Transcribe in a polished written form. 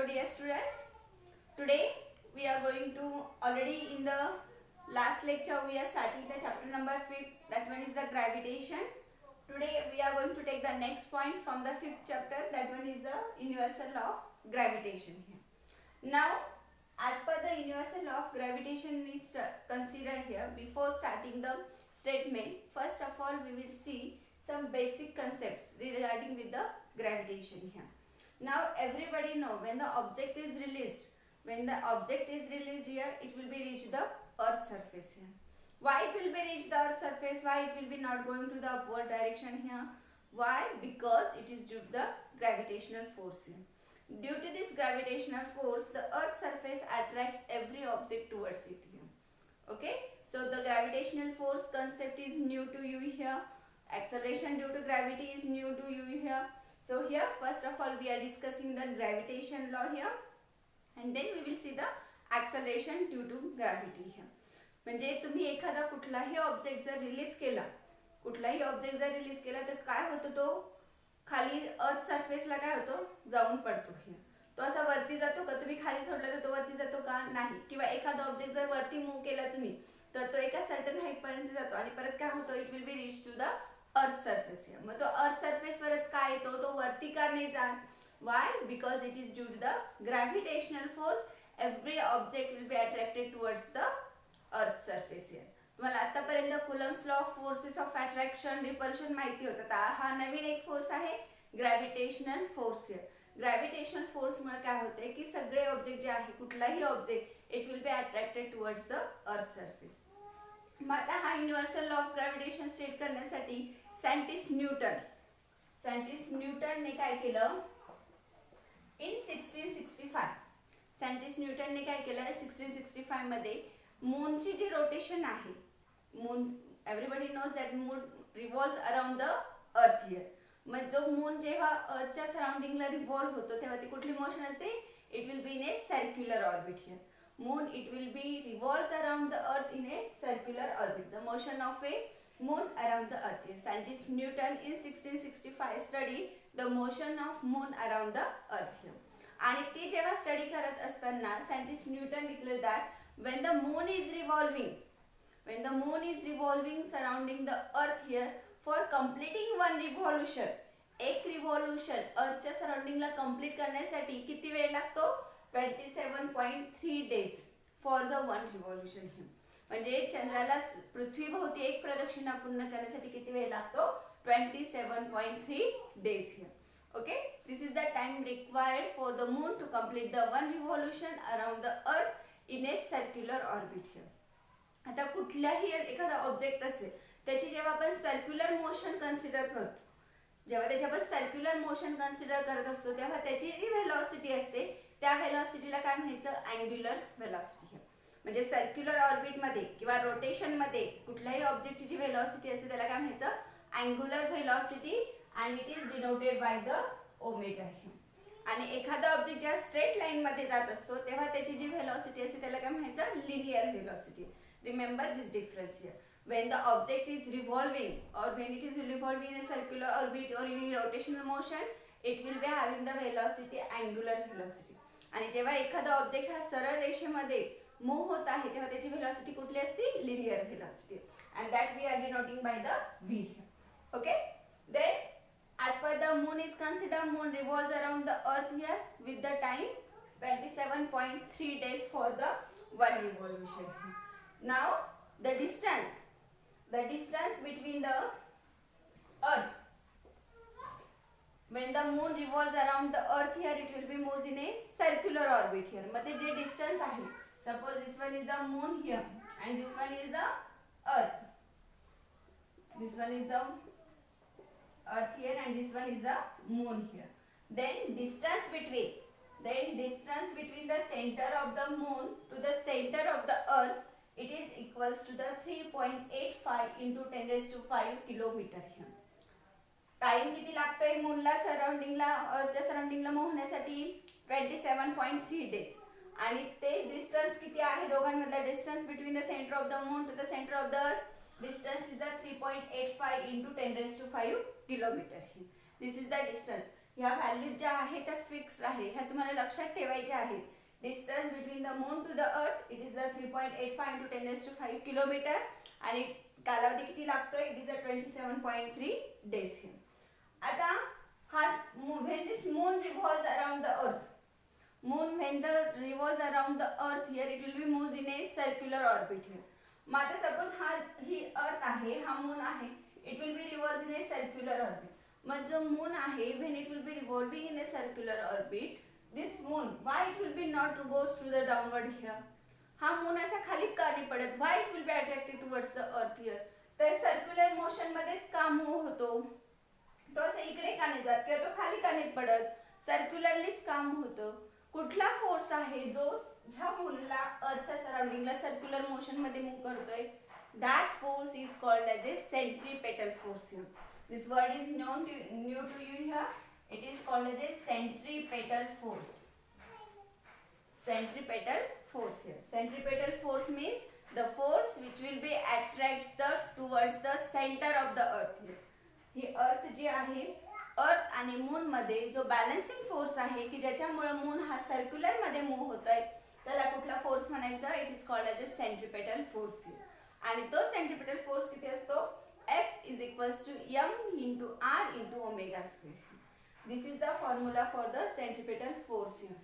Hello dear students. Today we are going to already in the last lecture we are starting the chapter number 5, that one is the gravitation. Today we are going to take the next point from the 5th chapter, that one is the universal law of gravitation here. Now as per the universal law of gravitation is considered here. Before starting the statement, first of all we will see some basic concepts regarding with the gravitation here. Now everybody know when the object is released, here it will be reach the earth surface here. Why it will be reach the earth surface? Why it will be not going to the upward direction here? Why? Because it is due to the gravitational force here. Due to this gravitational force, the earth surface attracts every object towards it here. Okay, so the gravitational force concept is new to you here. Acceleration due to gravity is new to you here. So here first of all we are discussing the gravitation law here, and then we will see the acceleration due to gravity here. म्हणजे तुम्ही एखादा कुठलाही object जर release केला, तर काय होतो, तो खाली अर्थ सरफेसला काय होतो, जाऊन पडतो here. तो असा वरती जातो का? तुम्ही खाली सोडला तर तो वरती जातो का? नाही. किंवा एखादा ऑब्जेक्ट जर वरती मूव्ह केला तुम्ही, तर तो एका सर्टन हाईट पर्यंत जातो आणि परत काय होतो, it will be reach to the earth surface here. मग तो अर्थ सरफेस वरच काय येतो, तो वरती का नाही जात? Why? Because it is due to the gravitational force. Every object will be attracted towards the earth surface here. तुम्हाला आतापर्यंत Coulomb's law of forces of attraction repulsion माहिती होता. तर हा नवीन एक फोर्स आहे gravitational force here. Gravitational force मुळे काय होते की सगळे ऑब्जेक्ट जे आहे, कुठलाही object it will be attracted towards the earth surface. मग आता हा universal law of gravitation state करण्यासाठी सायंटिस्ट न्यूटनने काय केलं, इन 1665 सायंटिस्ट न्यूटनने काय केलं, 1665 मध्ये मूनची जी रोटेशन आहे, moon everybody knows that moon revolves around the earth here. मग तो मून जेव्हा अर्थच्या सराउंडिंगला रिव्हॉल्व होतो तेव्हा ती कुठली मोशन असते, it will be in a circular orbit here. Moon it will be revolves around the earth in a circular orbit. The motion of a moon around the earth here. Scientist Newton in 1665 studied the motion of moon around the earth here. आणि ती जेव्हा study करत असताना scientist Newton declare that when the moon is revolving surrounding the earth here, for completing one revolution, एक revolution अर्थच्या सराउंडिंगला complete करण्यासाठी किती वेळ लागतो, 27.3 days for the one revolution him. म्हणजे चंद्राला पृथ्वीभोवती एक प्रदक्षिणा पूर्ण करण्यासाठी किती वेळ लागतो, 27.3 days here. Okay, this is the time required for the moon to complete the one revolution around the earth in a circular orbit here. आता कुठल्याही एखादा ऑब्जेक्ट असेल त्याची जेव्हा आपण सर्क्युलर मोशन कन्सिडर करतो, करत असतो तेव्हा त्याची जी व्हेलॉसिटी असते त्या व्हेलॉसिटीला काय म्हणायचं, अँग्युलर व्हेलॉसिटी. म्हणजे सर्क्युलर ऑर्बिट मध्ये किंवा रोटेशन मध्ये कुठल्याही ऑब्जेक्टची जी व्हेलॉसिटी असते त्याला काय म्हणायचं, angular velocity, and it is denoted by the omega. आणि एखादा ऑब्जेक्ट जेव्हा स्ट्रेट लाईन मध्ये जात असतो तेव्हा त्याची जी व्हेलॉसिटी असते त्याला काय म्हणायचं, linear velocity. Remember this difference here. When the object is revolving or when it is revolving in a circular orbit or in a rotational motion, it will be having the velocity angular velocity. आणि जेव्हा एखादा object हा सरळ रेषेमध्ये move होत आहे तेव्हा त्याची velocity कुठली असते, linear velocity, and that we are denoting by the v here. Okay, then as per the moon is considered, moon revolves around the earth here with the time 27.3 days for the one revolution. Now the distance between the earth, when the moon revolves around the earth here, it will be moves in a circular orbit here. मध्ये जे distance आहे, suppose this one is the moon here and this one is the earth, here and this one is the moon here. Then distance between the center of the moon to the center of the earth, it is equals to the 3.85 into 10 raised to 5 kilometer here. Time किती लागतोय मूनला सराउंडिंगला, अर्थच्या सराउंडिंगला move होण्यासाठी, 27.3 days. आणि ते distance किती आहे दोघांमधला distance between the centre of the moon to the centre of the earth, distance is the 3.85 into 10 raised to 5 kilometer here. This is the distance. ह्या values ज्या आहेत त्या फिक्स आहे, ह्या तुम्हाला लक्षात ठेवायच्या आहेत. Distance between the moon to the earth it is the 3.85 into 10⁵ kilometre आणि कालावधी किती लागतोय, इट इज द 27.3 days. आता हा when this moon revolves around the earth, when the revolves around the earth here, it will be moves in a circular orbit here. मग आता suppose ही अर्थ आहे, हा मून आहे, it will B revolve in a circular orbit. मग जो moon आहे when it will be revolving in a circular orbit, this moon why it will be not goes to the downward here. हा moon असा खाली का नाही पडत, why it will be attracted towards the earth here. तर circular motion मध्येच का move होतो, तो असं इकडे का नाही जात किंवा तो खाली का नाही पडत, सर्क्युलरलीच काम होतं. कुठला फोर्स आहे जो ह्या मूलला अर्थच्या सराउंडिंगला सर्क्युलर मोशन मध्ये मूव्ह करतोय, that force is called as a centripetal force here. This word is new to you here. It is called as a centripetal force. Centripetal force here. Centripetal force means the force which will be attracts towards the center of the earth here. ही अर्थ जी आहे, अर्थ आणि moon मध्ये जो balancing force आहे की ज्याच्यामुळे moon हा सर्क्युलर मध्ये मूव्ह होतोय, त्याला कुठला फोर्स म्हणायचा, it is called as a centripetal force. आणि तो सेंट्रिपेटल फोर्स किती असतो, F is equals to m into r into omega square. This is the formula for the centripetal force here.